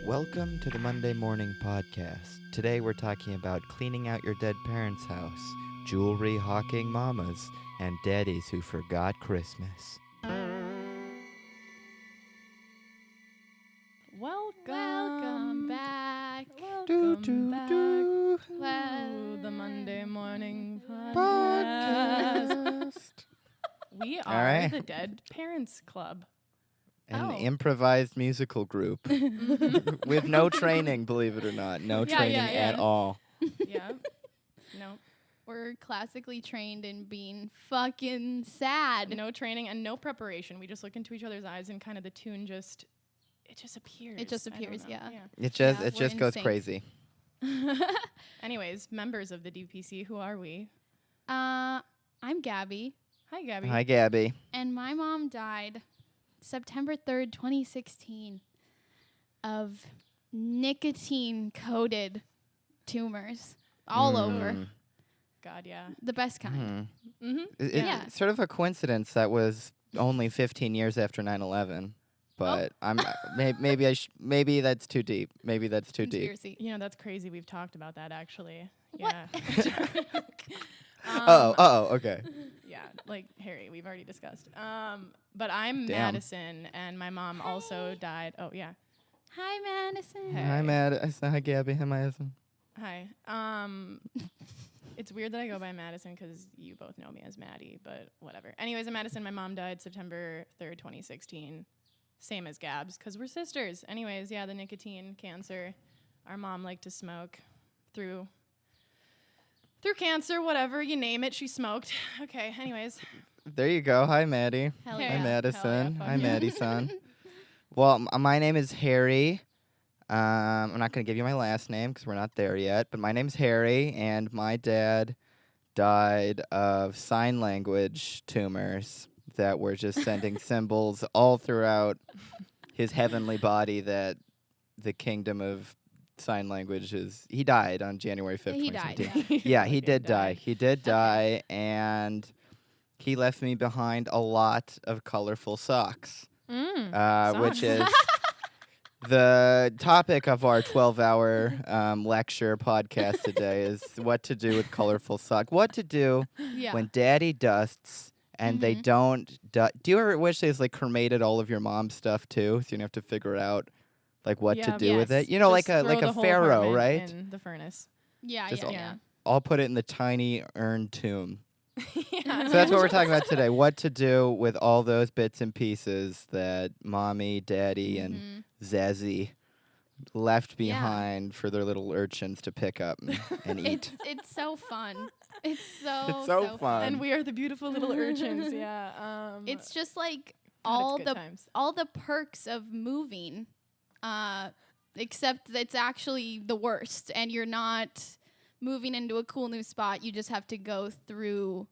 Welcome to the Monday Morning Podcast. Today we're talking about cleaning out your dead parents' house, jewelry hawking mamas, and daddies who forgot Christmas. Welcome back. Welcome back to The Monday Morning Podcast. We All are right. the Dead Parents Club. An Oh. improvised musical group with no training, believe it or not. No training at all. Yeah. No. We're classically trained in being fucking sad. No training and no preparation. We just look into each other's eyes and kind of the tune just appears. It just I don't appears, know. yeah. It Yeah, just we're goes in sync. crazy. Anyways, members of the DPC, who are we? I'm Gabby, Hi, Gabby. Hi, Gabby. and my mom died September 3rd, 2016 of nicotine-coated tumors all over. God, yeah. The best kind. Mm-hmm. Yeah. It's sort of a coincidence that was only 15 years after 9/11, but I'm maybe that's too deep. Maybe that's too deep. Conspiracy. You know, that's crazy. We've talked about that, actually. What? Yeah. Okay. Yeah, like Harry, we've already discussed. But I'm Damn. Madison, and my mom also died. Oh, yeah. Hi, Madison. Hey. Hi, Madison. Hi, Gabby. Hi, Madison. Hi. It's weird that I go by Madison because you both know me as Maddie, but whatever. Anyways, I'm Madison. My mom died September 3rd, 2016. Same as Gabs, because we're sisters. Anyways, yeah, the nicotine, cancer. Our mom liked to smoke through cancer, whatever, you name it, she smoked. Okay, anyways. There you go. Hi, Maddie. Hell Hey. yeah. Hi, Hell Madison. yeah, fuck Hi, yeah. Madison. Well, my name is Harry. I'm not going to give you my last name because we're not there yet, but my name's Harry, and my dad died of sign language tumors that were just sending symbols all throughout his heavenly body that the kingdom of sign language is. He died on January 5th, He 2017. died. Yeah, he Okay, did die. died. He did die, and he left me behind a lot of colorful socks, which Socks. is the topic of our 12-hour lecture podcast today is what to do with colorful socks. What to do Yeah. when daddy dusts and they Mhm. don't do you ever wish they like cremated all of your mom's stuff too, so you don't have to figure out like what to Yeah. do with Yes. it? You know, Just like throw the a whole pharaoh, apartment right? in the furnace. Yeah, Just yeah, all- yeah. I'll put it in the tiny urn tomb. Yeah. So that's what we're talking about today. What to do with all those bits and pieces that mommy, daddy, and Mhm. Zazzy left Yeah. behind for their little urchins to pick up and eat. It's so fun. It's so It's so fun. And we are the beautiful little urchins. Yeah. It's just like God, it's good times. all the perks of moving, except it's actually the worst, and you're not moving into a cool new spot. You just have to go through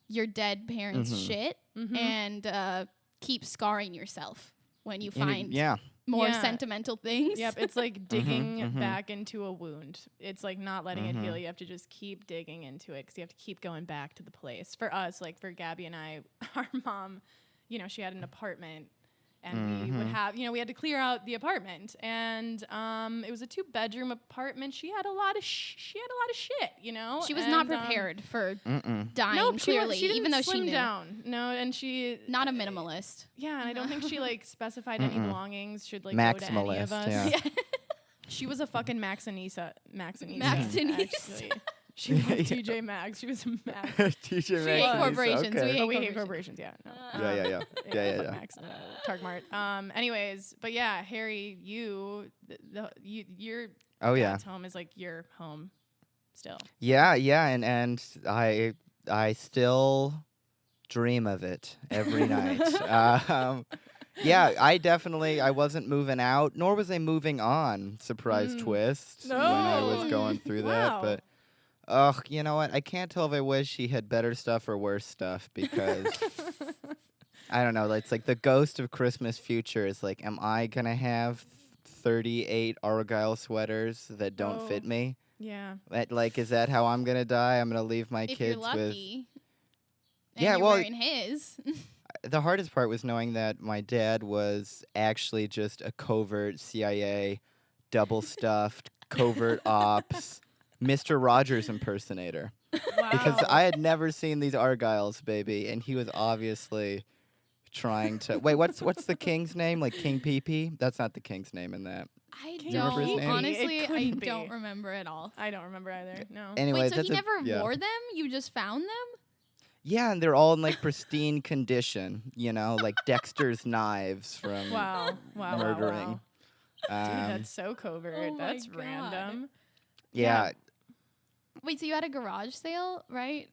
your dead parents' Mhm. shit Mhm. and keep scarring yourself when you You know, find yeah. more Yeah. sentimental things. Yep, it's like digging mhm. back into a wound. It's like not letting it heal. Mhm. You have to just keep digging into it because you have to keep going back to the place. For us, like for Gabby and I, our mom, you know, she had an apartment, and we would Mhm. have, you know, we had to clear out the apartment, and it was a 2-bedroom apartment. She had a lot of shit, you know. She was not And, prepared for Mm-mm. dying, Nope, clearly, she didn't even though slim she knew. down. No, and she Not a minimalist. Yeah, and I don't think she like specified any Mm-mm. belongings should like go to any Maximalist, of us. yeah. She was a fucking Maxinisa. Maxinisa. Maxinisa. Actually. She loved TJ Maxx. She was a Max. TJ We hate Maxx, corporations. okay. We hate But we hate corporations. corporations, yeah. No. Yeah. fuck Yeah. Max, Target Mart. Anyways, but yeah, Harry, your Oh yeah. dad's home is like your home still. Yeah, and I still dream of it every night. Yeah, I wasn't moving out, nor was I moving on. Surprise twist when I was No. going through Wow. that, but you know what? I can't tell if I wish he had better stuff or worse stuff because I don't know. It's like the ghost of Christmas future is like, am I gonna have 38 argyle sweaters that don't fit Oh. me? Yeah. Like, is that how I'm gonna die? I'm gonna leave my If kids you're lucky. And Yeah, you're well- wearing his. the hardest part was knowing that my dad was actually just a covert CIA double stuffed, covert ops, Mr. Rogers impersonator. Because Wow. I had never seen these argyles, baby, and he was obviously trying to. Wait, what's the king's name? Like King Pee-Pee? That's not the king's name in that. I King you remember his don't. name? Honestly, It I couldn't don't be. remember at all. I don't remember either. No. Anyways, Wait, so that's he never yeah. wore them? You just found them? Yeah, and they're all in like pristine condition, like Dexter's knives from Wow. Wow. murdering. Wow. Dude, that's so covert. Oh my That's God. random. Yeah, Wait, so you had a garage sale, right?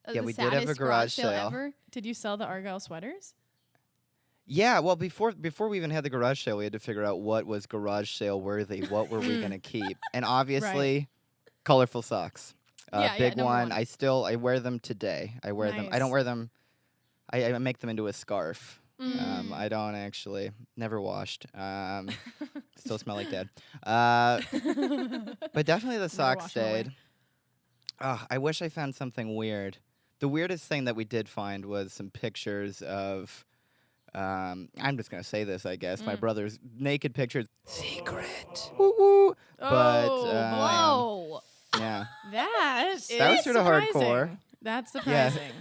Yeah, The we did have a saddest garage sale. ever? Did you sell the argyle sweaters? yeah. Well, before we even had the garage sale, we had to figure out what was garage sale worthy. What were we gonna keep? And obviously, colorful socks. Yeah, Big number one. one. I wear them today. I wear them. I don't Nice. wear them. I make them into a scarf. Mm. I don't actually. Never washed. Still smell like dad. But definitely the socks wash 'em away. stayed. I wish I found something weird. The weirdest thing that we did find was some pictures of. I'm just gonna say this, I guess. My brother's naked pictures. Secret. Woo woo. But Oh, Whoa. yeah, that was is sorta surprising. hardcore. That's surprising.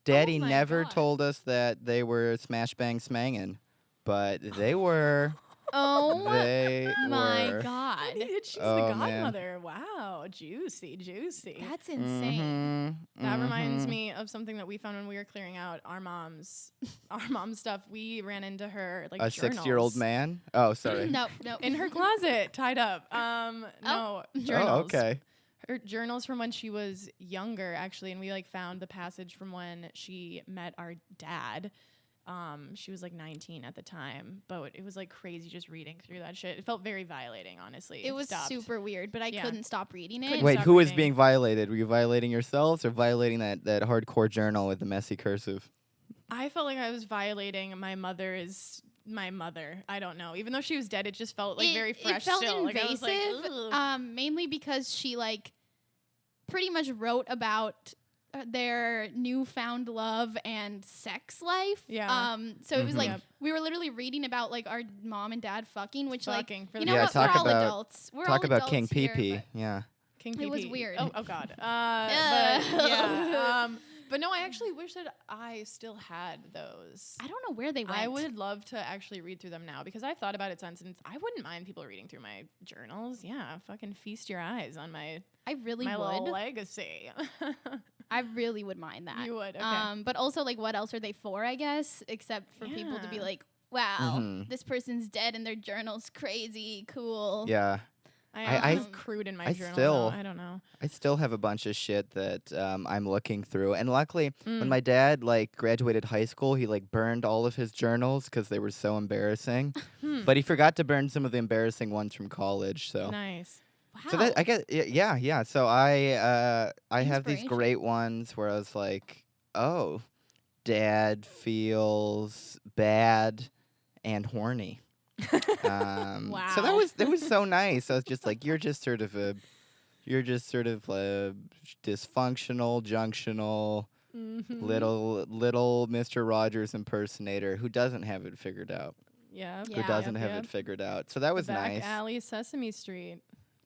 Daddy my never God. told us that they were smash bang smangin', but they were. Oh They my were. God. She's Oh, the man. godmother. Wow, juicy. That's insane. That reminds me of something that we found when we were clearing out our mom's stuff. We ran into her like A journals 6-year-old man. Oh, sorry. No. in her closet, tied up. No journals. Oh, okay. Her journals from when she was younger, actually, and we like found the passage from when she met our dad. She was like 19 at the time, but it was like crazy just reading through that shit. It felt very violating, honestly. It was Stopped. super weird, but I Yeah. couldn't stop reading it. Couldn't Wait, stop who was reading. being violated? Were you violating yourselves or violating that hardcore journal with the messy cursive? I felt like I was violating my mother's my mother. I don't know. Even though she was dead, it just felt like very fresh. It felt still. Like, I was invasive, like, ugh. mainly because she like pretty much wrote about their newfound love and sex life. Yeah. So it was like Yep. we were literally reading about like our mom and dad fucking, which Fucking like for you the know Yeah, what? We're talk all about- adults. We're Talk all about King adults here, Pee-Pee. but- Yeah. King It was Pee-Pee. weird. Oh God. Yeah. But yeah. But no, I actually wish that I still had those. I don't know where they went. I would love to actually read through them now because I've thought about it since, and I wouldn't mind people reading through my journals. Yeah, fucking feast your eyes on my I really my little would. legacy. I really would mind that. You would, okay. But also like what else are they for, I guess, except for people to be Yeah. like, wow, Mhm. this person's dead and their journal's crazy, cool. Yeah. I I- have crude in my I journal. still- though. I don't know. I still have a bunch of shit that I'm looking through. And luckily, when Mm. my dad like graduated high school, he like burned all of his journals because they were so embarrassing. Hmm. But he forgot to burn some of the embarrassing ones from college. So Nice. Wow. So that I get yeah. So I have these Inspiration. great ones where I was like, oh, dad feels bad and horny. So that Wow. was so nice. I was just like, you're just sort of dysfunctional, junctional, Mm-hmm. little Mr. Rogers impersonator who doesn't have it figured out. Yeah. Yeah. Who doesn't Yep, have yep. it figured out. So that was the back nice. alley, Sesame Street.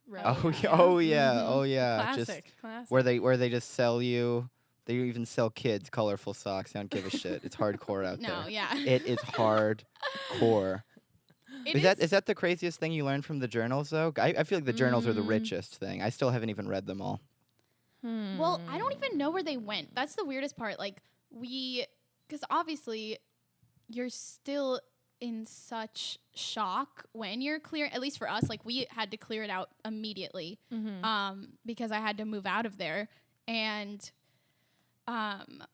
Road. Oh yeah, oh yeah, Mhm. oh yeah. Classic. Just Classic. where they just sell you. They even sell kids colorful socks. They don't give a shit. It's hardcore out No, there. yeah. It is hardcore. It Is that the craziest thing you learned from the journals though? I feel like the journals are the Mm. richest thing. I still haven't even read them all. Well, I don't even know where they went. That's the weirdest part. Like because obviously you're still in such shock when you're clear. At least for us, like we had to clear it out immediately because I had to move out of there, and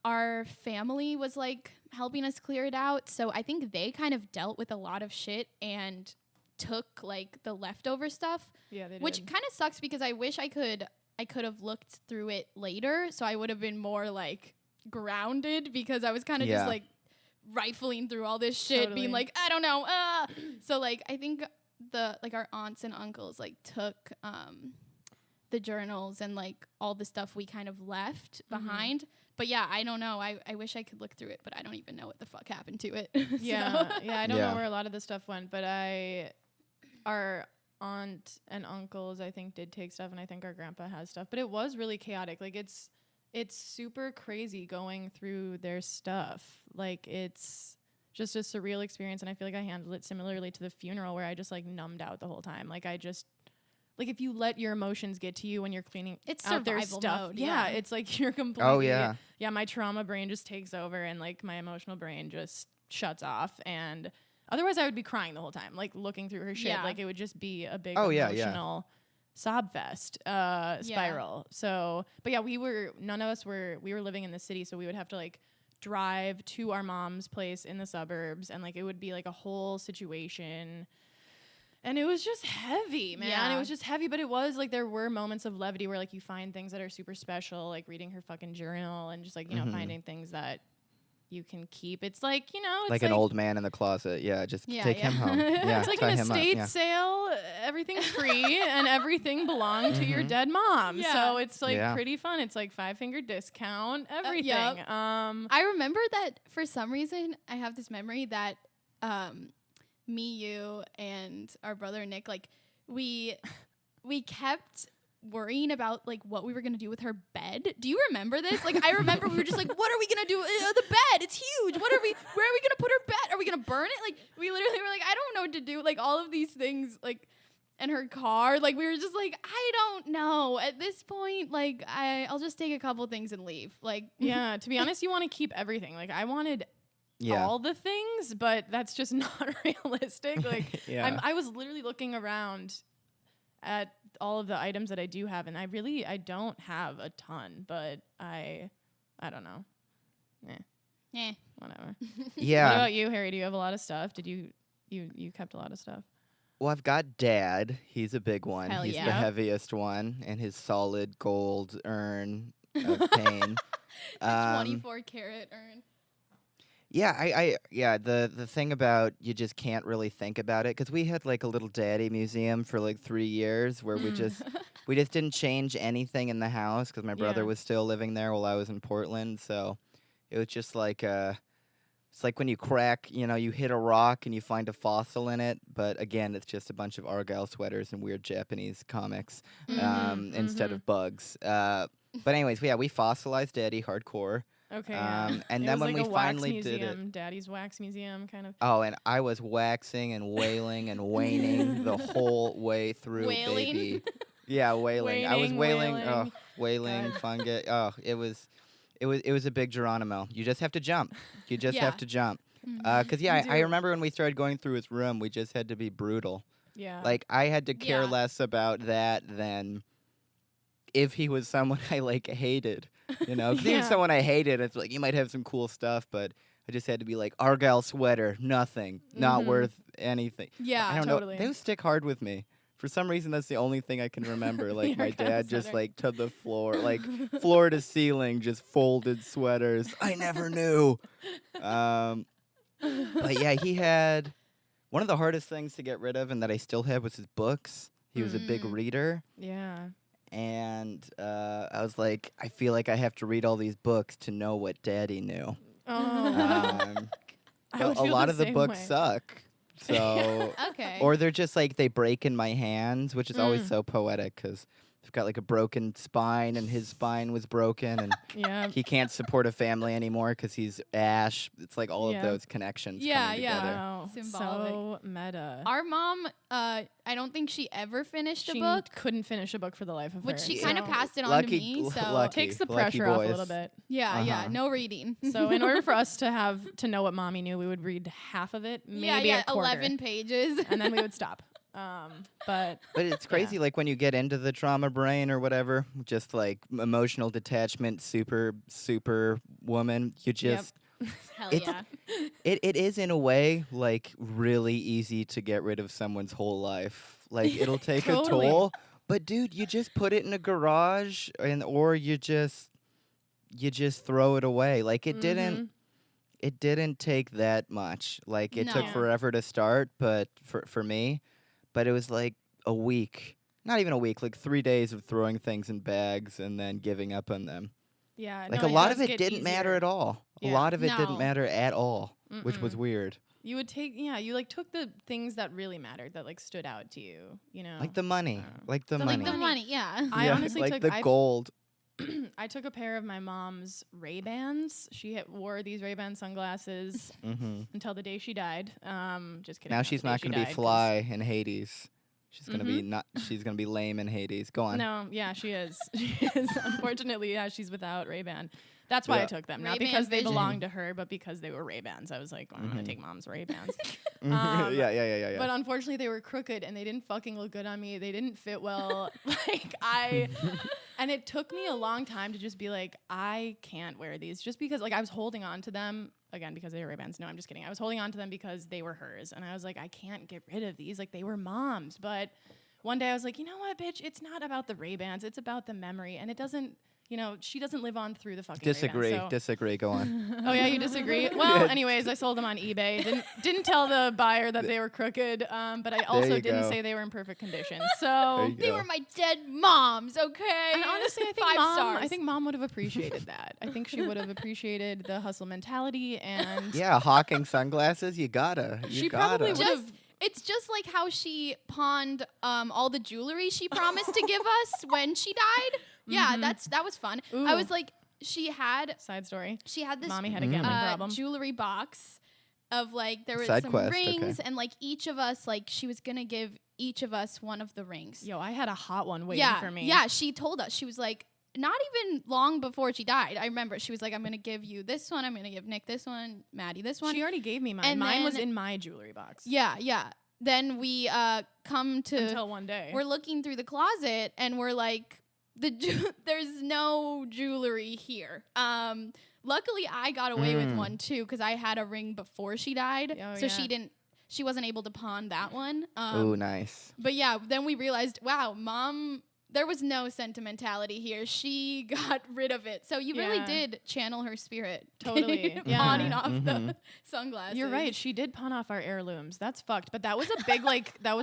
our family was like helping us clear it out. So I think they kind of dealt with a lot of shit and took like the leftover stuff, Yeah, they did. which kind of sucks because I wish I could have looked through it later, so I would have been more like grounded because I was kind of Yeah. just like rifling through all this shit, Totally. being like, I don't know. So like I think our aunts and uncles like took the journals and like all the stuff we kind of left behind. But yeah, I don't know. I wish I could look through it, but I don't even know what the fuck happened to it. Yeah, So- yeah. I don't Yeah. know where a lot of the stuff went, but our aunt and uncles, I think, did take stuff, and I think our grandpa has stuff. But it was really chaotic. Like, it's super crazy going through their stuff. Like, it's just a surreal experience, and I feel like I handled it similarly to the funeral, where I just, like, numbed out the whole time. Like, like, if you let your emotions get to you when you're cleaning out their stuff, mode, it's like you're completely... Oh, yeah. Yeah, my trauma brain just takes over, and, like, my emotional brain just shuts off, and otherwise I would be crying the whole time, like, looking through her shit. Yeah. Like, it would just be a big yeah. sob fest spiral. So, but yeah, we were living in the city, so we would have to, like, drive to our mom's place in the suburbs, and, like, it would be, like, a whole situation. And it was just heavy, man. Yeah. It was just heavy, but it was, like, there were moments of levity where, like, you find things that are super special, like reading her fucking journal and just, like, you know, finding things that you can keep. It's like, you know, it's like an old man in the closet. Yeah, just take him home. Yeah, it's like tie an him up, estate yeah. severything's free and everything belonged to your dead mom. Yeah. So it's, like, pretty fun. It's like 5-finger discount, everything. Yep. I remember that for some reason I have this memory that me, you, and our brother Nick, like, we kept worrying about, like, what we were gonna do with her bed. Do you remember this? Like, I remember we were just like, what are we gonna do? The bed, it's huge. Where are we gonna put her bed? Are we gonna burn it? Like, we literally were like, I don't know what to do. Like, all of these things, like, and her car, like, we were just like, I don't know. At this point, like, I'll just take a couple things and leave. Like, yeah, to be honest, you want to keep everything. Like, I wanted all the things, but that's just not realistic. Like, I was literally looking around at all of the items that I do have, and I don't have a ton, but I don't know. Whatever. Yeah. What about you, Harry? Do you have a lot of stuff? Did you kept a lot of stuff? Well, I've got Dad. He's a big one. Hell He's yeah. the heaviest one, and his solid gold urn of pain. 24-karat urn. Yeah, the thing about you just can't really think about it, because we had, like, a little daddy museum for, like, 3 years where we just didn't change anything in the house because my brother was still living there while I was in Portland. So it was just like it's like when you crack, you know, you hit a rock and you find a fossil in it, but again, it's just a bunch of argyle sweaters and weird Japanese comics instead of bugs. But anyways, we fossilized Daddy hardcore. Okay. And it then was when like we a wax finally museum, did it, Daddy's wax museum, kind of. oh, and I was waxing and wailing and waning the whole way through, Wailing? baby. Yeah, wailing. I was wailing. Wailing. Oh, wailing, fungus. Oh, it was a big Geronimo. You just have to jump. You just have to jump. Because I remember when we started going through his room, we just had to be brutal. Yeah. Like, I had to care Yeah. less about that than if he was someone I, like, hated. You know, because if he was someone I hated, it's like, you might have some cool stuff, but I just had to be like, argyle sweater, nothing, not worth anything. Yeah, I don't totally. know. They would stick hard with me. For some reason, that's the only thing I can remember. Like, The my argyle dad just, sweater. like, to the floor, like, floor to ceiling, just folded sweaters. I never knew. But yeah, he had one of the hardest things to get rid of, and that I still have, was his books. He was a big reader. Yeah. And I was like, I feel like I have to read all these books to know what Daddy knew. Oh. I But would a feel lot the of the same books way. suck. So, Okay. or they're just like, they break in my hands, which is always so poetic because I've got like a broken spine and his spine was broken and Yeah. he can't support a family anymore because he's Ash. It's like all Yeah. of those connections Yeah, coming yeah. together. Wow. Symbolic. So meta. Our mom, I don't think she ever finished She a book, couldn't finish a book for the life of her. which she Yeah. kind of so passed it on Lucky- to me. So lucky. takes the Lucky pressure off a boys. little bit. yeah, Uh-huh. no reading. So in order for us to know what mommy knew, we would read half of it, maybe a quarter, 11 pages. and then we would stop. But But it's crazy, like when you get into the trauma brain or whatever, just like emotional detachment, super woman, you just Hell It's- yeah. it is in a way like really easy to get rid of someone's whole life. Like it'll take Totally. a toll, but dude, you just put it in a garage or you just throw it away. Like it didn't take that much. Like it took No. forever to start, but for me, but it was like a week. Not even a week, like 3 days of throwing things in bags and then giving up on them. yeah, Like no, a lot does of it get didn't matter easier. at all. A Yeah. lot of it No. didn't matter at all, which was weird. You would take, you like took the things that really mattered, that like stood out to you, you know? Like the money. Like the money. Like the money, yeah. I honestly like took the gold. I took a pair of my mom's Ray-Bans. She wore these Ray-Ban sunglasses until the day she died. Just kidding. Now she's not going to be fly in Hades. She's going to be she's going to be lame in Hades. Go on. No, yeah, she is. She is. Unfortunately, yeah, she's without Ray-Ban. That's why I took them. Not Ray-Ban because they vision. belonged to her, but because they were Ray-Bans. I was like, I'm going to take mom's Ray-Bans. Yeah. But unfortunately, they were crooked and they didn't fucking look good on me. They didn't fit well. And it took me a long time to just be like, I can't wear these, just because like I was holding on to them again because they were Ray-Bans. No, I'm just kidding. I was holding on to them because they were hers, and I was like, I can't get rid of these. Like they were mom's. But one day I was like, you know what, bitch? It's not about the Ray-Bans. It's about the memory, and it doesn't. She doesn't live on through the fucking Ray-Bans, Disagree. Go on. Oh, yeah, you disagree? Well, anyways, I sold them on eBay. Didn't tell the buyer that they were crooked, but I also didn't say they were in perfect condition. So they were my dead moms, okay? And honestly, I think 5 stars. I think mom would have appreciated that. I think she would have appreciated the hustle mentality and Yeah, hawking sunglasses. You gotta. She probably would have. It's just like how she pawned all the jewelry she promised to give us when she died. Yeah, that was fun. Ooh. I was like, she had this Mommy had a gambling problem. jewelry box of like there was Side some quest, rings and like each of us, like she was gonna give each of us one of the rings. Yo, I had a hot one waiting for me. Yeah, she told us. She was like, not even long before she died. I remember she was like, I'm gonna give you this one. I'm gonna give Nick this one, Maddie this one. She already gave me mine. And mine was in my jewelry box. Yeah. Then we come to until one day we're looking through the closet and we're like, there's no jewelry here. Luckily I got away with one too because I had a ring before she died, she wasn't able to pawn that one. Oh, nice. But yeah, then we realized, wow, mom. There was no sentimentality here. She got rid of it. So you really did channel her spirit. Totally. Pawning off the sunglasses. You're right. She did pawn off our heirlooms. That's fucked. But that was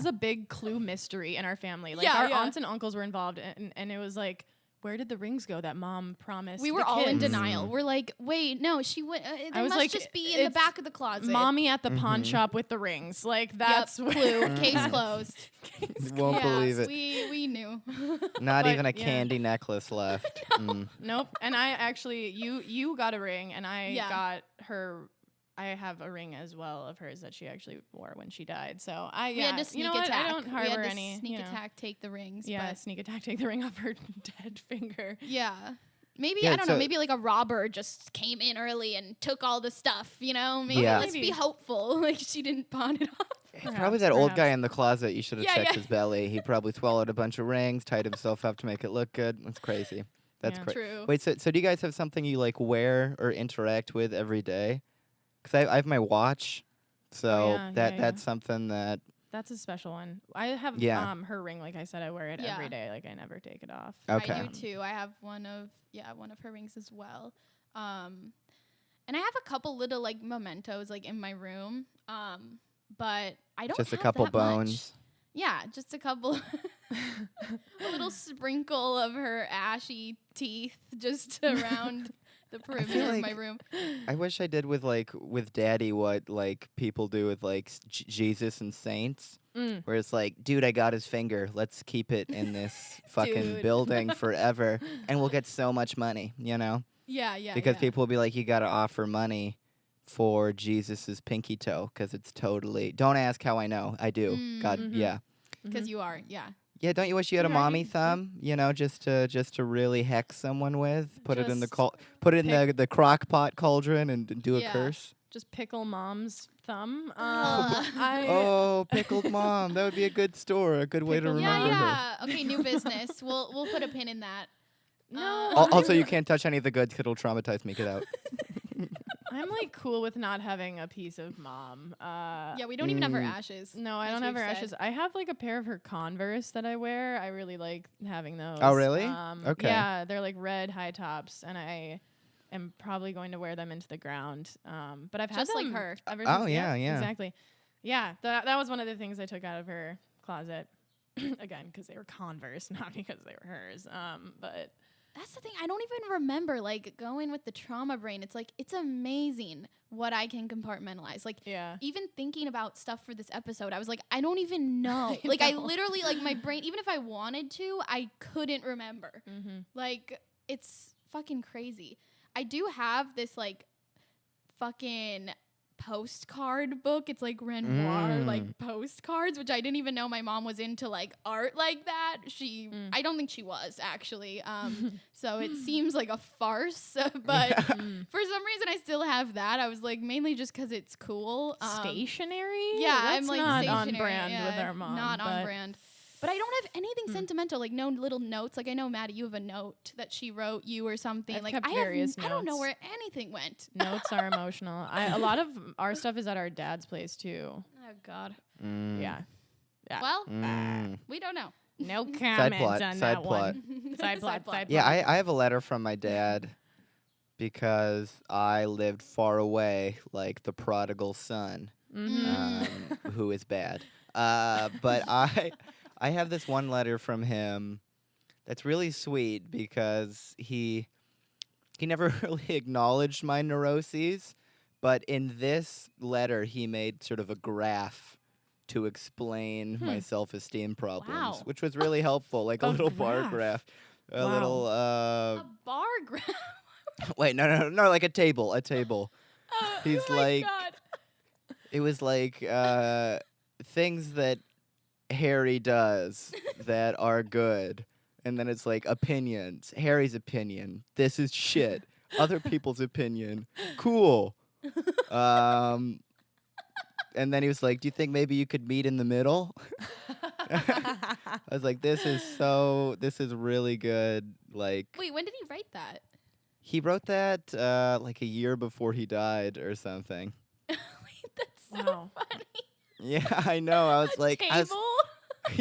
a big clue mystery in our family. Like our aunts and uncles were involved and it was like, where did the rings go that mom promised? We were all in denial. We're like, wait, no, she would. They must like, just be in the back of the closet. Mommy at the pawn shop with the rings. Like that's clue. Case closed. Won't believe it. We knew. Not even a candy necklace left. Nope. And I actually, you got a ring, and I got her. I have a ring as well of hers that she actually wore when she died. So we had to sneak attack. I don't harbor any sneak attack, take the rings. Yeah, sneak attack, take the ring off her dead finger. Yeah. Maybe, I don't know, maybe like a robber just came in early and took all the stuff, you know? Maybe let's be hopeful. Like she didn't pawn it off. Probably that old guy in the closet. You should have checked his belly. He probably swallowed a bunch of rings, tied himself up to make it look good. That's crazy. That's crazy. True. Wait, so do you guys have something you like wear or interact with every day? Because I have my watch, so that's something that... That's a special one. I have her ring, like I said, I wear it every day. Like I never take it off. Okay. I do too. I have one of her rings as well. And I have a couple little like mementos like in my room. But I don't just have a couple that bones. Much. Yeah, just a couple a little sprinkle of her ashy teeth just around the perimeter of my room. I wish I did with Daddy what like people do with like Jesus and saints, where it's like, dude, I got his finger. Let's keep it in this fucking building forever, and we'll get so much money, you know? Yeah. Because people will be like, you got to offer money for Jesus's pinky toe because it's totally. Don't ask how I know. I do. God, yeah. Because you are, yeah. Yeah, don't you wish you had a mommy thumb? You know, just to really hex someone with, put it in the crock pot cauldron and do a curse. Just pickle mom's thumb. Pickled mom. That would be a good store, a good way to remember her. Yeah. Okay, new business. We'll put a pin in that. No. Also, you can't touch any of the goods 'cause it'll traumatize me. Get out. I'm like cool with not having a piece of mom. Yeah, we don't even have her ashes. No, I don't have her ashes. I have like a pair of her Converse that I wear. I really like having those. Oh, really? Okay. Yeah, they're like red high tops, and I am probably going to wear them into the ground. But I've had just them like her. Ever since, yeah. Exactly. Yeah, that was one of the things I took out of her closet. Again, because they were Converse, not because they were hers. But that's the thing. I don't even remember like going with the trauma brain. It's like it's amazing what I can compartmentalize. Like even thinking about stuff for this episode, I was like, I don't even know. Like I literally like my brain, even if I wanted to, I couldn't remember. Like it's fucking crazy. I do have this like fucking postcard book. It's like Renoir like postcards, which I didn't even know my mom was into like art like that. I don't think she was actually. So it seems like a farce, but for some reason I still have that. I was like mainly just because it's cool. Stationary? Yeah, that's I'm like not stationary. on brand with our mom. Not on brand. But I don't have anything sentimental, like no little notes. Like I know, Maddie, you have a note that she wrote you or something. I've like kept I various I don't know notes. where anything went. Notes are emotional. A lot of our stuff is at our dad's place too. Oh God. Yeah. Well, we don't know. No comment plot, on side that plot. one. Side plot. Yeah, I have a letter from my dad because I lived far away, like the prodigal son, who is bad. But I have this one letter from him that's really sweet because he never really acknowledged my neuroses, but in this letter he made sort of a graph to explain my self-esteem problems, which was really helpful, like a little bar graph. A little A bar graph. wait, no, like a table. He's oh like God. it was like things that Harry does that are good. And then it's like opinions. Harry's opinion. This is shit. Other people's opinion. Cool. And then he was like, do you think maybe you could meet in the middle? I was like, this is really good. Like, Wait, when did he write that? he wrote that like a year before he died or something. Wait, that's so funny. Yeah, I know. I was like, Table?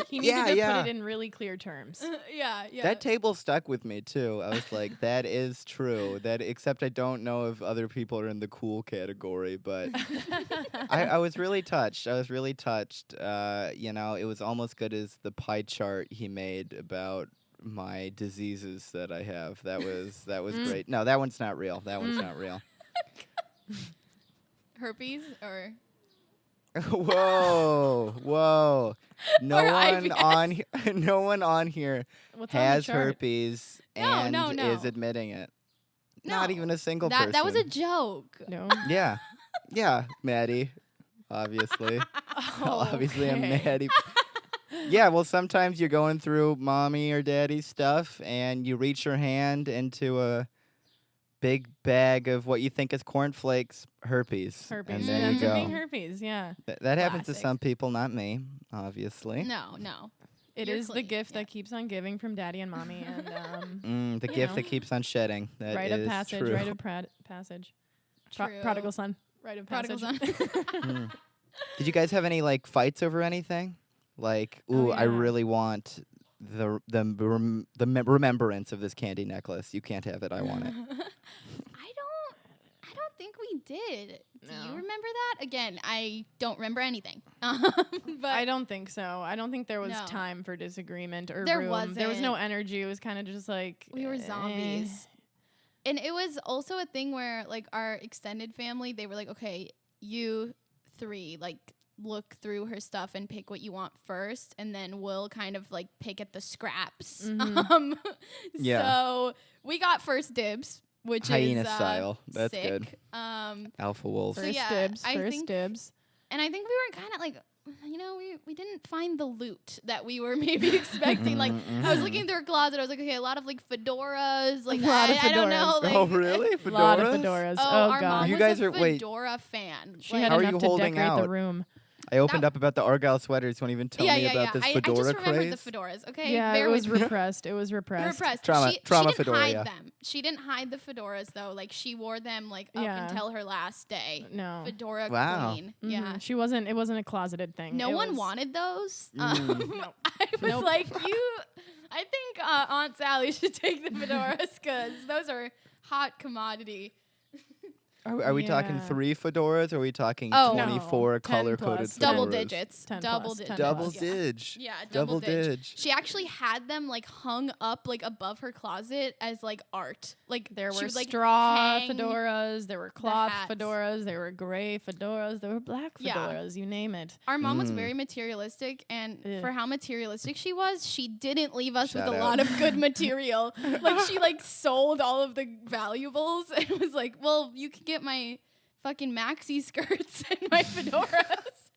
He needed to put it in really clear terms. Yeah. That table stuck with me too. I was like, that is true. Except I don't know if other people are in the cool category, but I was really touched. It was almost good as the pie chart he made about my diseases that I have. That was great. No, that one's not real. Herpes or Whoa. No one on here has herpes and No. is admitting it. No. Not even a single person. That was a joke. No. Yeah, Maddie. Obviously. Obviously, I'm Maddie. Yeah, well, sometimes you're going through mommy or daddy's stuff, and you reach your hand into a big bag of what you think is cornflakes, herpes. Herpes. And there you go. Herpes, yeah. That happens to Classic. some people, not me, obviously. No. It You're is the clean, gift yeah. that keeps on giving from daddy and mommy. And The gift that keeps on shedding. That rite is of passage. true. Rite of passage. True. Prodigal son. Rite of Prodigal passage. son. Did you guys have any like fights over anything? Like, Oh, I yeah. really want the remembrance of this candy necklace. You can't have it. I want it. I don't think we did. Do No. you remember that? Again, I don't remember anything. But I don't think so. I don't think there was No. time for disagreement or There room. There was no wasn't. energy. It was kind of just like we were zombies. And it was also a thing where like our extended family, they were like, okay, you three, like look through her stuff and pick what you want first, and then we'll kind of like pick at the scraps. Yeah. So we got first dibs, which Hyena is style. That's sick. good. Alpha wolf. So First yeah, dibs. I First think- dibs. And I think we were kind of like, we didn't find the loot that we were maybe expecting. Like I was looking through her closet, I was like, okay, a lot of like fedoras, like A lot of I don't know. fedoras. Like, Oh, really? A lot of fedoras. Oh, our god. mom You was guys a are- wait. fedora fan. She Like, had How are enough you to holding decorate the out? room. I opened up about the argyle sweaters. You won't even tell me about this I fedora just remembered craze. the fedoras. Okay, Yeah, bear it was with me. repressed. It was repressed. Repressed. Trauma she didn't fedora, hide yeah. them. She didn't hide the fedoras though. Like she wore them like Yeah. up until her last day. No. Fedora Wow. queen. Mhm. Yeah. She wasn't. It wasn't a closeted thing. No It one was- wanted those. Mm. I was Nope. like, I think Aunt Sally should take the fedoras because those are hot commodity. Are we talking Yeah. 3 fedoras? Or are we talking Oh. 24 No, 10 color-coded plus, fedoras? Double 10 digits. 10 Double plus, 10 digits. Double plus. Yeah. dig. Yeah, Double dig. dig. She actually had them like hung up like above her closet as like art. Like There she were would, like, straw hang fedoras, there were cloth hats. fedoras, there were gray fedoras, there were black Yeah. fedoras, you name it. Our mom was Mm. very materialistic, and Ugh. for how materialistic she was, she didn't leave us with Shout a out. lot of good material. Like she like sold all of the valuables and was like, "Well, you can get my fucking maxi skirts and my fedoras."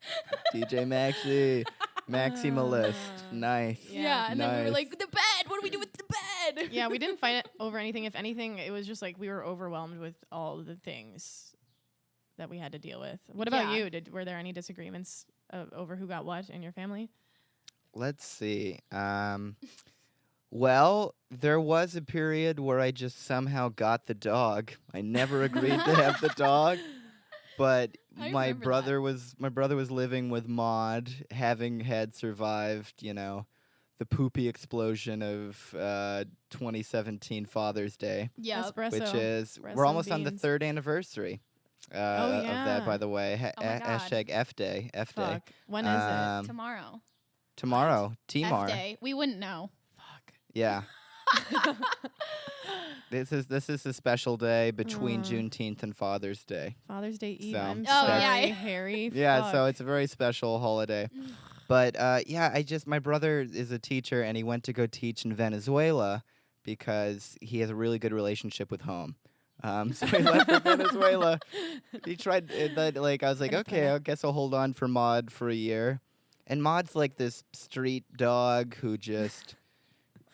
DJ Maxi. Maximalist. Nice. Yeah, and then we were Nice. like, "The bed. What do we do with the bed?" Yeah, we didn't fight over anything. If anything, it was just like we were overwhelmed with all the things that we had to deal with. What about Yeah. you? Were there any disagreements over who got what in your family? Let's see. Well, there was a period where I just somehow got the dog. I never agreed to have the dog, but I my remember brother was living with Maud, having had survived, the poopy explosion of 2017 Father's Day, Yep. Espresso. which is we're Espresso almost on the beans. 3rd anniversary Oh, of that, by yeah. the way. Oh my God. Hashtag F Day. F Day. Fuck. When is it? Tomorrow. Tomorrow. F T-Mar. day. We wouldn't know. Fuck. Yeah. This is a special day between Uh. Juneteenth and Father's Day. Father's Day Eve. So- I'm Oh, sorry, yeah. Harry. Yeah, so Fuck. it's a very special holiday. But yeah, my brother is a teacher and he went to go teach in Venezuela because he has a really good relationship with home. So he left for Venezuela. He tried I was like, okay, Venezuela. I guess I'll hold on for Maud for a year. And Maud's like this street dog who just,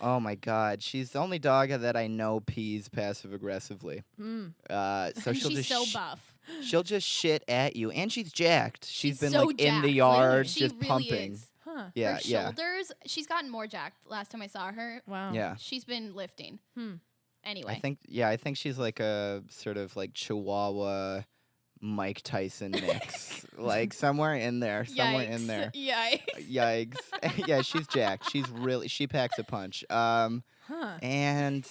oh my God, she's the only dog that I know pees passive aggressively. Mm. So And she'll she's just so buff. she'll just shit at you, and she's jacked. She's been so like in the jacked. yard, She just really pumping. is. Huh. Yeah, Her yeah, shoulders, she's gotten more jacked last time I saw her. Wow. yeah. She's been lifting. Hmm. Anyway. I think she's like a sort of like Chihuahua, Mike Tyson mix, like somewhere in there, somewhere in there. Yikes. Yikes! Yeah, she's jacked. She packs a punch. Huh. And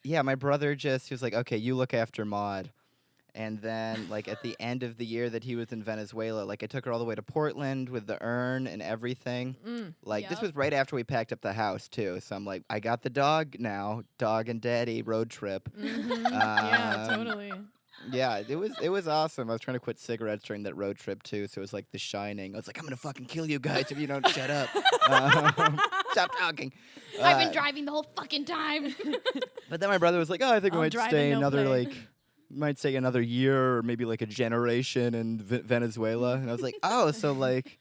yeah, my brother he was like, okay, you look after Maud. And then, like, at the end of the year that he was in Venezuela, like, I took her all the way to Portland with the urn and everything. Mm. Like, this Yep. was right after we packed up the house, too. So I'm like, I got the dog now. Dog and daddy road trip. Mm-hmm. Yeah, Um, totally. Yeah, it was awesome. I was trying to quit cigarettes during that road trip, too. So it was like The Shining. I was like, I'm going to fucking kill you guys if you don't shut up. Stop talking. I've been Uh, driving the whole fucking time. But then my brother was like, oh, I think we I'll might drive stay and no another, play. might stay another year or maybe like a generation in Venezuela. And I was like, oh, so like,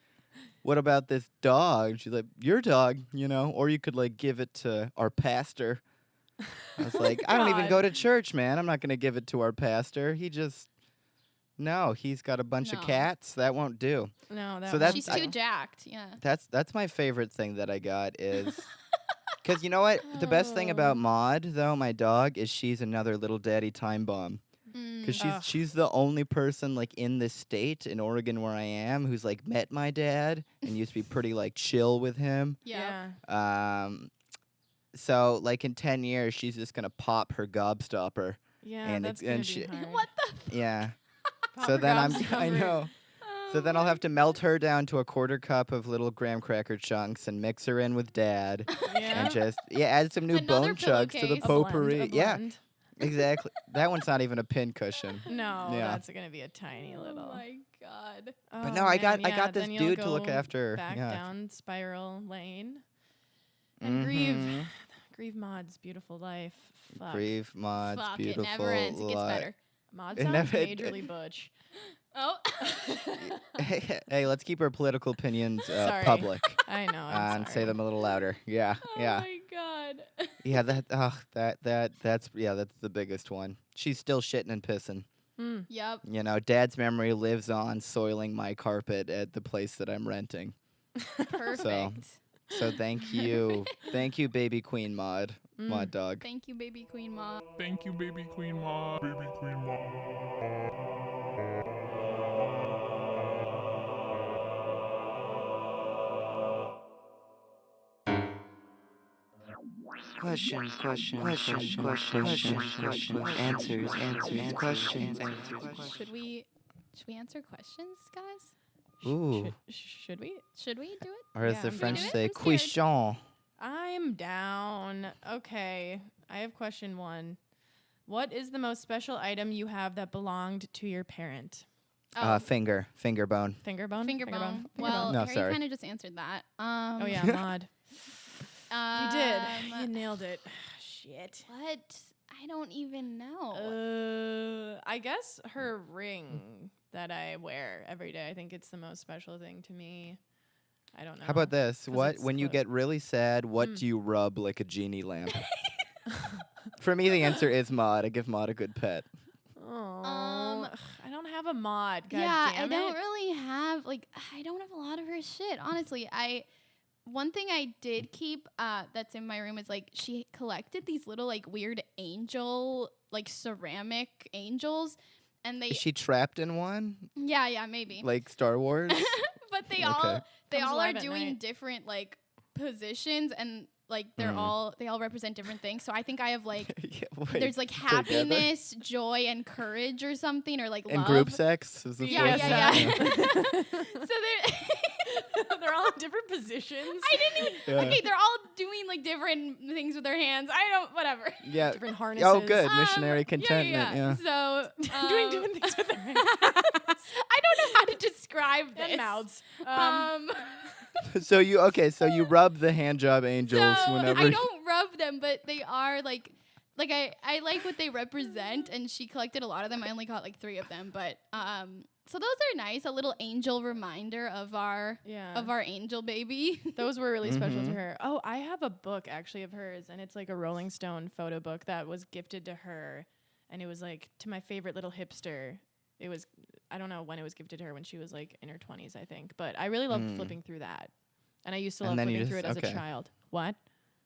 what about this dog? And she's like, your dog, or you could like give it to our pastor. I was like, I don't even God. go to church, man. I'm not going to give it to our pastor. No, he's got a bunch of No. cats. That won't do. No, that So that's- She's won't too do. jacked. Yeah. That's my favorite thing that I got is because you know what? The best thing about Maud, though, my dog, is she's another little daddy time bomb. Because Ugh. she's the only person like in this state in Oregon where I am who's like met my dad and used to be pretty like chill with him. Yeah. So like in 10 years she's just gonna pop her gobstopper. Yeah, And that's it- gonna and be she- hard. What the? Yeah. Pop So her then I gobstopper. know. So then I'll have to melt her down to a quarter cup of little graham cracker chunks and mix her in with dad Yeah. and just add some new Another bone chugs to the pillowcase. A blend, potpourri. a Yeah, blend. exactly. That one's not even a pin cushion. No, Yeah. that's gonna be a tiny little. Oh my god. But Oh, no, I got man, I got this then you'll dude to look go after. Back Yeah. down Spiral Lane and grieve Maud's beautiful life. Fuck. Grieve Maud's Fuck, beautiful it never ends. It gets li- better. Maud It sounds never- majorly butch. Oh. Hey, let's keep our political opinions Sorry. public I know. I'm and sorry. say them a little louder. Yeah, Oh yeah, my god. yeah. That's the biggest one. She's still shitting and pissing. Mm. Yep. Dad's memory lives on soiling my carpet at the place that I'm renting. Perfect. So thank you, baby Queen Maud, Mm. Maud dog. Thank you, baby queen mom. Thank you, baby queen mom. Baby queen mom. questions, answers, questions. Should we answer questions, guys? Ooh. Should we? Should we do it? Or as Yeah, the I'm French down. say, I'm scared. question. I'm down. Okay, I have question 1. What is the most special item you have that belonged to your parent? Finger bone. Finger bone? Finger bone. Finger Well, No, Harry sorry. kind of just answered that. Oh, yeah, Maud. You did. You nailed it. Shit. What? I don't even know. I guess her ring that I wear every day. I think it's the most special thing to me. I don't know. How about this? 'Cause What it's when you close. get really sad, what do you rub like a genie lamp? For me, the answer is Maud. I give Maud a good pet. Oh, I don't have a mod. God yeah, damn I don't it. really have I don't have a lot of her shit. Honestly, one thing I did keep that's in my room is she collected these little weird angel ceramic angels, and they Is she trapped in one? yeah maybe Like Star Wars? but they Okay. all Comes are alive at doing night. different positions, and they're they all represent different things. So I think I have Yeah, wait, there's together? happiness, joy, and courage or something, or And love. group sex is the Yeah, fourth yeah, one? yeah. So they're They're all in different positions. I didn't even. Yeah. Okay, they're all doing different things with their hands. I don't. Whatever. Yeah. Different harnesses. Oh, good. Missionary contentment. Yeah. So Doing different things with their hands. I don't know how to describe this. And mouths. So you rub the hand job angels so whenever. I don't rub them, but they are I like what they represent, and she collected a lot of them. I only got 3 of them, but so those are nice. A little angel reminder of our angel baby. Those were really special to her. Oh, I have a book actually of hers, and it's like a Rolling Stone photo book that was gifted to her, and it was to my favorite little hipster. It was, I don't know when it was gifted to her, when she was in her 20s, I think. But I really loved flipping through that, and I used to And love then you flipping through it just- as a okay. child. What?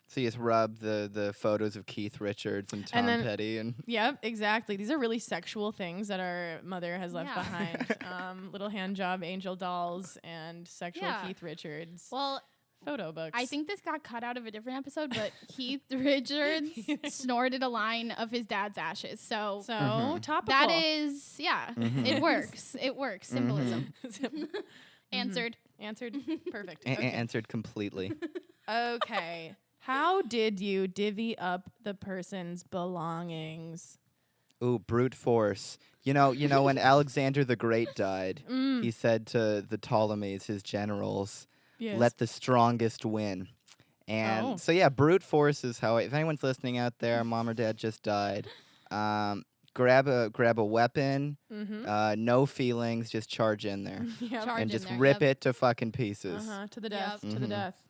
So you just rub the photos of Keith Richards and Tom And then- Petty and Yep, exactly. These are really sexual things that our mother has left Yeah. behind. Little hand job angel dolls and sexual Yeah. Keith Richards Well, photo books. I think this got cut out of a different episode, but Keith Richards snorted a line of his dad's ashes. So so. Topical. that is, it works. It works. Symbolism. Answered. Answered. Perfect. answered completely. Okay. How did you divvy up the person's belongings? Ooh, brute force. You know when Alexander the Great died, he said to the Ptolemies, his generals, Yes. let the strongest win. And Oh. so yeah, brute force is how if anyone's listening out there, mom or dad just died, grab a weapon, no feelings, just charge in there. Yep. Charge and in just there, rip yep. it to fucking pieces. To the death. Yep. To the death.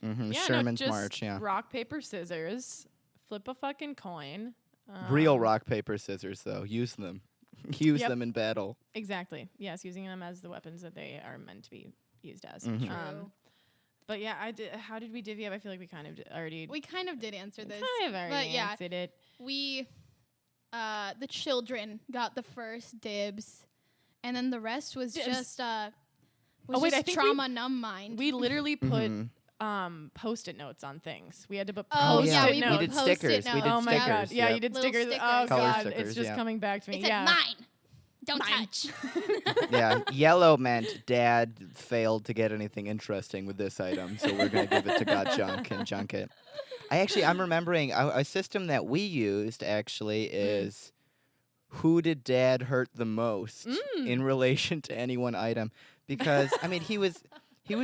Yeah, Sherman's just March, yeah. rock, paper, scissors. Flip a fucking coin. Real rock, paper, scissors, though. Use them. Use Yep. them in battle. Exactly. Yes, using them as the weapons that they are meant to be used as. Mhm. True. But yeah, how did we divvy up? I feel like we kind of already We kind of did answer this. kind of already but yeah, answered it. we, the children got the first dibs, and then the rest was Dibs. just Oh, wait, I think trauma numb mind. We literally put Mhm. Post-it notes on things. We had to put Oh, post-it yeah, notes. we put did Post-it stickers. We did notes. Oh my god! stickers. Yeah, yep. you did Little stickers. stickers. Oh Color god, stickers, it's just yeah. coming back to me. It said yeah. mine. Don't Mine. touch. Yeah, yellow meant dad failed to get anything interesting with this item, so we're going to give it to God Junk and junk it. I'm remembering a system that we used actually is who did dad hurt the most in relation to any one item? Because, I mean, he was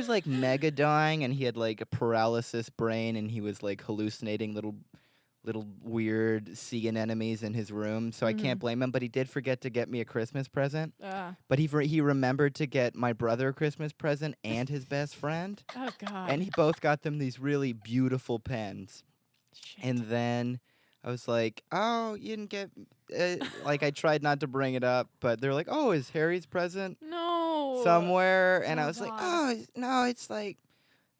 like mega dying and he had like a paralysis brain and he was like hallucinating little weird sea anemones in his room, so I can't blame him. But he did forget to get me a Christmas present. But he remembered to get my brother a Christmas present and his best friend, Oh god. and he both got them these really beautiful pens. Shit. And then I was like, "Oh, you didn't get." Like I tried not to bring it up, but they're like, "Oh, is Harry's present no. somewhere?" And I Oh, was like, God. "Oh, no, it's like."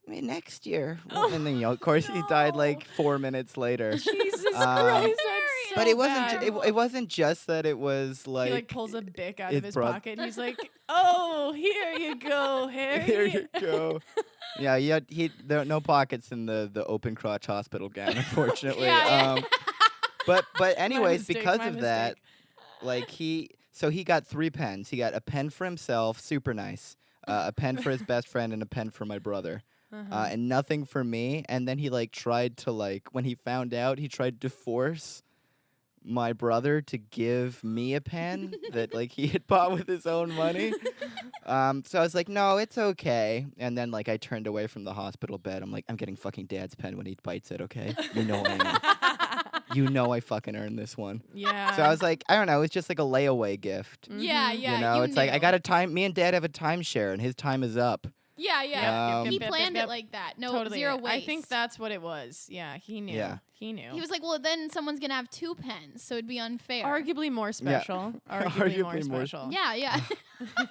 Next year, Oh, and then of course he died no. like 4 minutes later. Jesus Um, Christ, Harry. that's But it bad. wasn't. It wasn't just that. It was like. He like pulls a bic out his of his broth- pocket. He's like, "Oh, here you go, Harry." Here you go. Yeah, there are no pockets in the open crotch hospital gown, unfortunately. Yeah. But My anyways, mistake, because my of that, mistake. like he got 3 pens. He got a pen for himself, super nice. A pen for his best friend and a pen for my brother. And nothing for me. And then he like tried to when he found out, he tried to force my brother to give me a pen that like he had bought with his own money. So I was like, no, it's okay. And then like I turned away from the hospital bed. I'm like, I'm getting fucking dad's pen when he bites it, okay? You know I am. You know I fucking earned this one. Yeah. So I was like, I don't know, it's just like a layaway gift. Yeah, Mhm. yeah. You know, it's like I knew. got a time. Me and dad have a timeshare, and his time is up. Yeah, yeah. Yep, He yep, yep, planned yep. it like that. No, Totally. 0 waste. I think that's what it was. Yeah, he knew. Yeah. He knew. He was like, well, then someone's gonna have 2 pens, so it'd be unfair. arguably more special. Arguably, more Arguably more special. Yeah, yeah.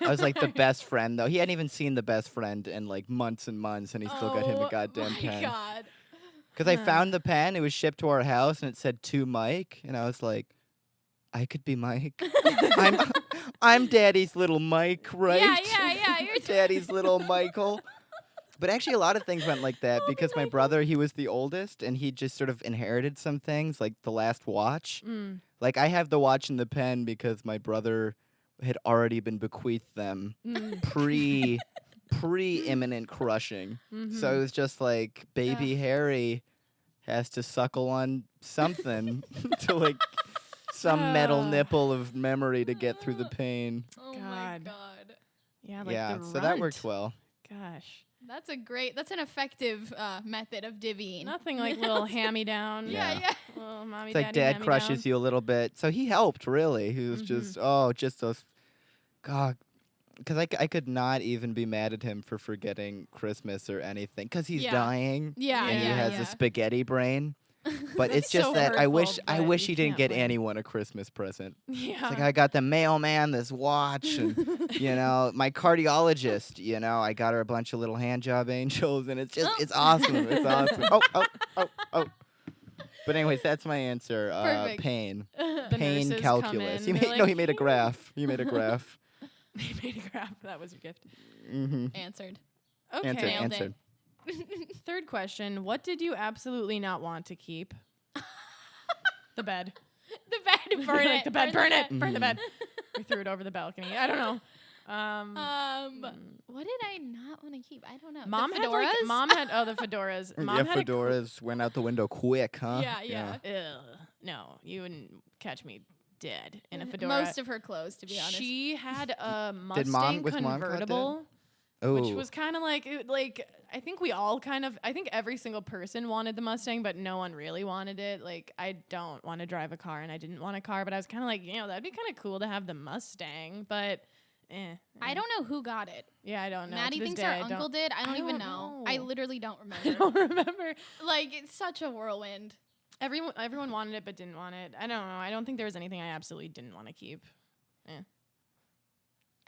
I was like the best friend, though. He hadn't even seen the best friend in like months and months, and he still got him a goddamn my pen. God. Because I found the pen, it was shipped to our house, and it said to Mike, and I was like, I could be Mike. I'm Daddy's little Mike, right? Yeah. You're Daddy's little Michael. But actually, a lot of things went like that because my brother, he was the oldest, and he just sort of inherited some things, like the last watch. Mm. Like, I have the watch and the pen because my brother had already been bequeathed them Mm. pre-imminent crushing. Mhm. So it was just like, baby Harry has to suckle on something to, like, some metal nipple of memory to get through the pain. Oh my God. God. Yeah, like Yeah, the so that worked runt. well. Gosh. That's an effective method of divvying. Nothing like little hand-me-down. Yeah, Yeah. yeah. Little mommy, It's like daddy dad hand-me-down. crushes you a little bit. So he helped, really. He was just those, God. Because I could not even be mad at him for forgetting Christmas or anything. Because he's Yeah. dying. Yeah, And he yeah, has a spaghetti brain. But it's That's just so that I hurtful, wish but he you didn't can't get win. anyone a Christmas present. Yeah. It's like I got the mailman this watch, and my cardiologist. I got her a bunch of little hand job angels, and it's awesome. It's awesome. Oh. But anyways, that's my answer. Perfect. Pain, The pain nurses calculus. come in, they're He made a like, graph. He made a graph. He made a graph. That was your gift. Mm-hmm. Answered. Okay. Nailed it. Answered. Third question. What did you absolutely not want to keep? The bed. The bed. Burn Like it. the bed. Burn it. Burn the Mhm. bed. We threw it over the balcony. I don't know. What did I not want to keep? I don't know. Mom the had fedoras? the fedoras. Mom Yeah, had a fedoras went out the window quick, huh? Yeah. Ugh, no, you wouldn't catch me dead in a fedora. Most of her clothes, to be honest. She had a Did Mom- Mustang was Mom caught dead? convertible, Oh, which was kind of like I think we all I think every single person wanted the Mustang, but no one really wanted it. Like I don't want to drive a car, and I didn't want a car, but I was kind of like, that'd be kind of cool to have the Mustang, but. I don't know who got it. Yeah, I don't know. Maddie To this thinks day, her I don't- uncle did. I don't even don't know. I know. literally don't I remember. don't remember. Like, it's such a whirlwind. Everyone wanted it but didn't want it. I don't know. I don't think there was anything I absolutely didn't want to keep.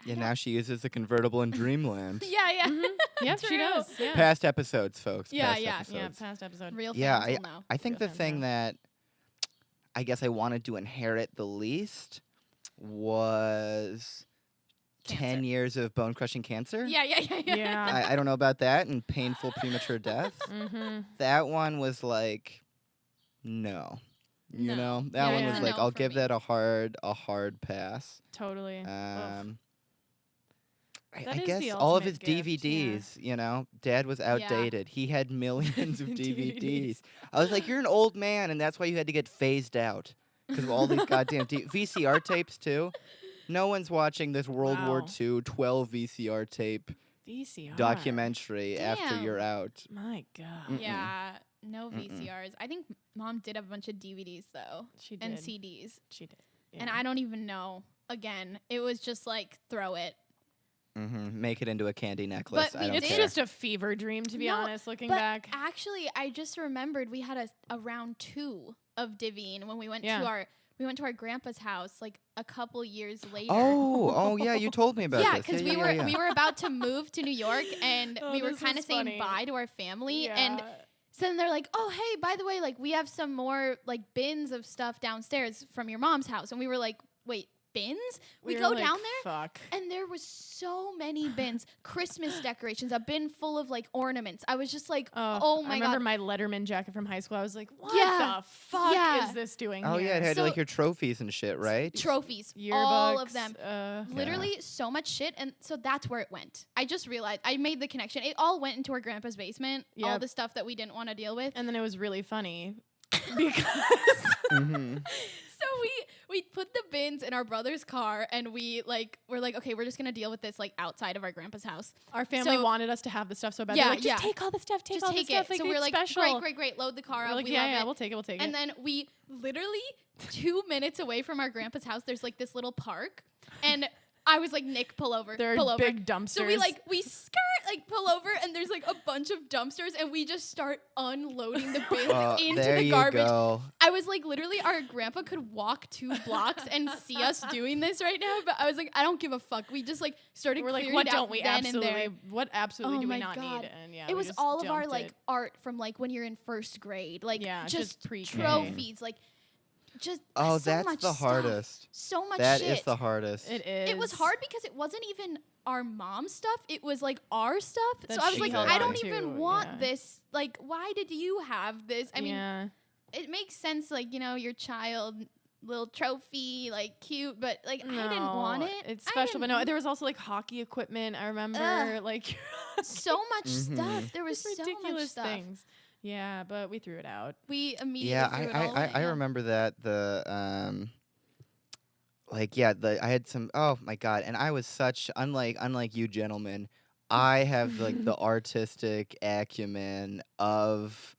yeah. Now she uses a convertible in Dreamland. Yeah, yeah. Yep, she True. does. Yeah. Past episodes, folks. Yeah, past yeah, episodes. Past episode. Real Yeah, fans will know. I think Real the fans thing know. that I guess I wanted to inherit the least was 10 Cancer. years of bone crushing cancer. Yeah. Yeah. I don't know about that, and painful premature death. Mm-hmm. That one was like, no. You No. know, that Yeah, one yeah. was It's a like, no I'll for give me. that a hard pass. Totally. Ugh. I That is guess the all of his ultimate gift, yeah. DVDs, Dad was outdated. He had millions of DVDs. I was like, you're an old man, and that's why you had to get phased out because of all these goddamn VCR tapes too. No one's watching this World War Wow. II 12 VCR tape VCR. documentary after Damn. you're out. My God. Mm-mm. Yeah. No Mm-mm. VCRs. I think Mom did have a bunch of DVDs, though, She did. and CDs. She did. And Yeah. I don't even know. Again, it was just like, throw it. Make it into a candy necklace. But I we don't It's care. just a fever dream, to be No, honest, looking But back. actually, I just remembered we had a round 2 of divvying when we went Yeah. to our grandpa's house like a couple years later. Oh, yeah, you told me about Yeah, this. because we were about to move to New York, and Oh, we were this kind of is saying funny. bye to our family, and So then they're like, oh, hey, by the way, like, we have some more, like, bins of stuff downstairs from your mom's house. And we were like, wait, bins? We were go like, down there, Fuck. and there was so many bins, Christmas decorations, a bin full of, like, ornaments. I was just like, oh my I God. remember my Letterman jacket from high school. I was like, what Yeah. the fuck Yeah. is this doing Oh here? yeah, it had So- like your trophies and shit, right? Trophies, Yearbooks, all of them. Literally. Literally so much shit, and so that's where it went. I just realized, I made the connection. It all went into our grandpa's basement, all Yep. the stuff that we didn't want to deal with. And then it was really funny because Mm-hmm. So we put the bins in our brother's car, and we're like, okay, we're just gonna deal with this like outside of our grandpa's house. our family So- wanted us to have the stuff so bad. Yeah, They're like, just yeah. take all the stuff, take Just all take the stuff. it. So we're it's like, special. great, load the car We're up. like, we yeah, love yeah, it. we'll take it, we'll take And it. then we literally 2 minutes away from our grandpa's house, there's like this little park, and I was like, Nick, pull over, There pull are over. big dumpsters. So we skirt, like pull over, and there's like a bunch of dumpsters, and we just start unloading the bins into there the you garbage. go. I was like, literally, our grandpa could walk 2 blocks and see us doing this right now, but I was like, I don't give a fuck. We just like started we're like, clearing what it out don't we then and absolutely? there. What absolutely Oh do we my not God. need? And yeah, It we was just all of our dumped like it. art from like when you're in first grade, like Yeah, just pre-K. trophies, like just Oh, so that's much the stuff. hardest. So much That shit. is the hardest. It is. It was hard because it wasn't even our mom's stuff. It was like our stuff. That So I was she like, held I on don't to, even want yeah. this. Like, why did you have this? I mean, yeah. it makes sense, like, you know, your child, little trophy, like cute, but like I didn't want No, it. It's I special, but no, didn't- there was also like hockey equipment. I remember Ugh. like so much Mhm. stuff. There was just so much ridiculous stuff. things. Yeah, but we threw it out. We immediately Yeah, threw it all away, I yeah. remember that I had some, oh my God, and I was such, unlike you gentlemen, I have like the artistic acumen of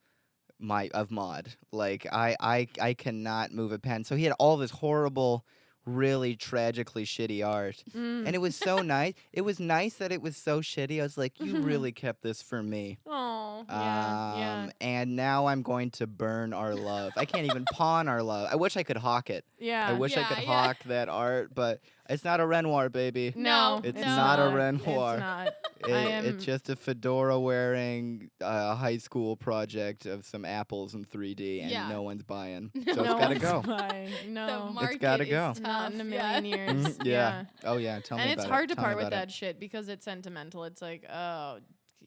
mod. Like I cannot move a pen. So he had all this horrible, really tragically shitty art. And it was so nice. It was nice that it was so shitty. I was like, you really kept this for me. Oh, yeah. And now I'm going to burn our love. I can't even pawn our love. I wish I could hawk it. Yeah. I wish I could Yeah. hawk that art, but it's not a Renoir, baby. No, It's no. not a It's Renoir. not. It's just a fedora wearing high school project of some apples in 3D, and Yeah. no one's buying. No So it's No gotta one's go. buying. No. The market gotta is go. tough. Not in a yeah. million years. Mhm, yeah. Oh yeah. Tell me And about it's it. hard to Tell me part with about it. that shit because it's sentimental. It's like, oh,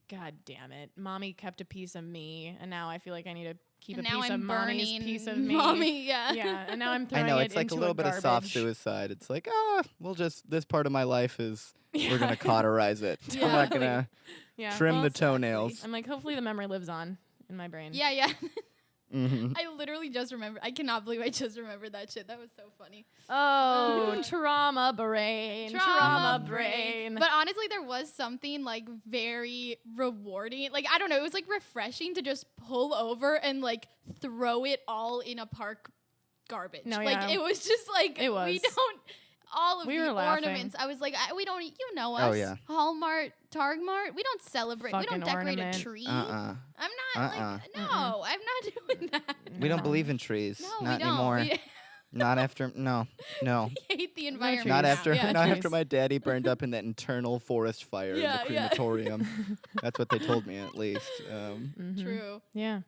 God damn it. Mommy kept a piece of me, and now I feel like I need to keep And a now piece I'm of mommy's burning piece of me. mommy, yeah. Yeah, and now I'm I throwing know it it's like a into little bit of soft garbage. suicide. It's like, this part of my life is Yeah. we're gonna cauterize it. Yeah. I'm not gonna Yeah, trim well, the toenails. I'm like, hopefully the memory lives on in my brain. Yeah. hmm I literally just remember. I cannot believe I just remembered that shit. That was so funny. Oh, trauma brain. Trauma brain. But honestly, there was something like very rewarding. Like, I don't know, it was like refreshing to just pull over and like throw it all in a park garbage. No, like yeah. it was just like It was. we don't all of We the were laughing. ornaments. I was like, we don't, you know us. Oh, yeah. Hallmark, Targmart. We don't celebrate. we don't Fucking decorate ornament. a tree. Uh-uh. I'm not like no, I'm not doing that. We don't No. believe in trees. No, Not we don't. anymore. We Not after. No. hate the trees. environment. Not now. after. Yeah. Not trees. after my daddy burned up in that internal forest fire in Yeah, the yeah. crematorium. That's what they told me, at least. Mhm. True. Yeah.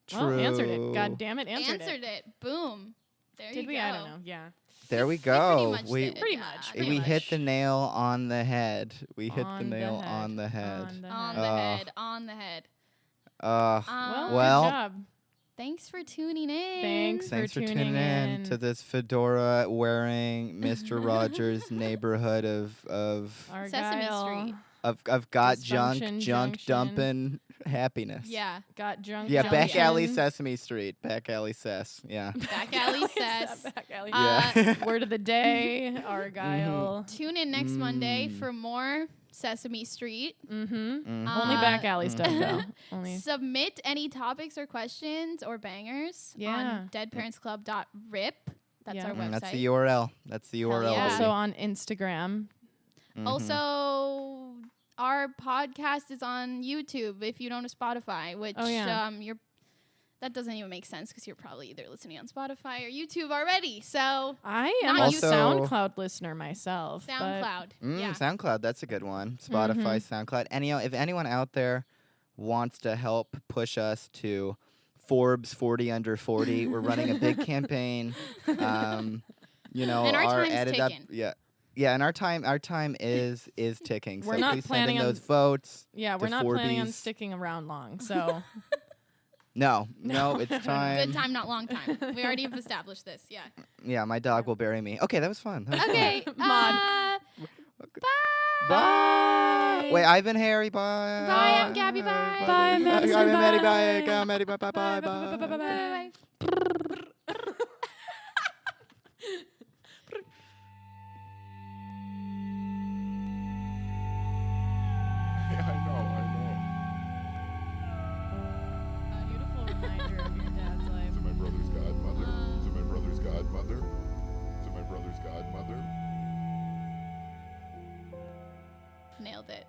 True. Well, answered it. God damn it, answered It. Boom. There Did you we? go. I don't know. Yeah. There we pretty go. much We did, Pretty yeah, much, pretty we much. hit the nail on the head. We hit the On the nail head. on the head. On the On head. the Oh. head. On the head. Well, Well, good job. Thanks for tuning in. Thanks for tuning in in. to this fedora wearing Mr. Rogers neighborhood of Sesame Argyle. Street. I've got junk Dysfunction junk junction. dumping happiness. Yeah. Got drunk. Yeah, back alley junction. Sesame Street. Back alley Sess. Yeah. Back alley says. Back alley. Yeah. Word of the day, Argyle. Tune in next Monday Mm. for more Sesame Street. Mm-hmm. Mhm. Only back alley Mhm. stuff though. Only. Submit any topics or questions or bangers Yeah. on deadparentsclub.rip. That's Yeah. our website. That's the URL. That's the Hell URL. yeah. baby. Also on Instagram. Mhm. Also, our podcast is on YouTube if you don't have Spotify, which Oh, yeah. that doesn't even make sense because you're probably either listening on Spotify or YouTube already. So I am Not a Also- SoundCloud listener myself. but SoundCloud. Mm, Yeah. SoundCloud, that's a good one. Spotify, SoundCloud. If anyone out there wants to help push us to Forbes 40 under 40. We're running a big campaign. You know, And our time's added up, ticking. yeah, and our time is ticking. We're so not please send planning in on- those votes. Yeah, we're The not planning on 40s. sticking around long. So No, it's time. Good time, not long time. We already have established this. Yeah. Yeah, my dog will bury me. Okay, that was fun. That was fun. Okay. Mod. Bye. Wait, I've been Harry. Bye. Bye, I'm Gabby, bye. Bye, Madison, I'm Maddie. bye. Bye. I'm Maddie. Bye. Bye. Bye. Bye. Bye. Bye. I know. A beautiful reminder of your dad's life. Is it my brother's godmother? Is it my brother's godmother? Is it my brother's godmother? Nailed it.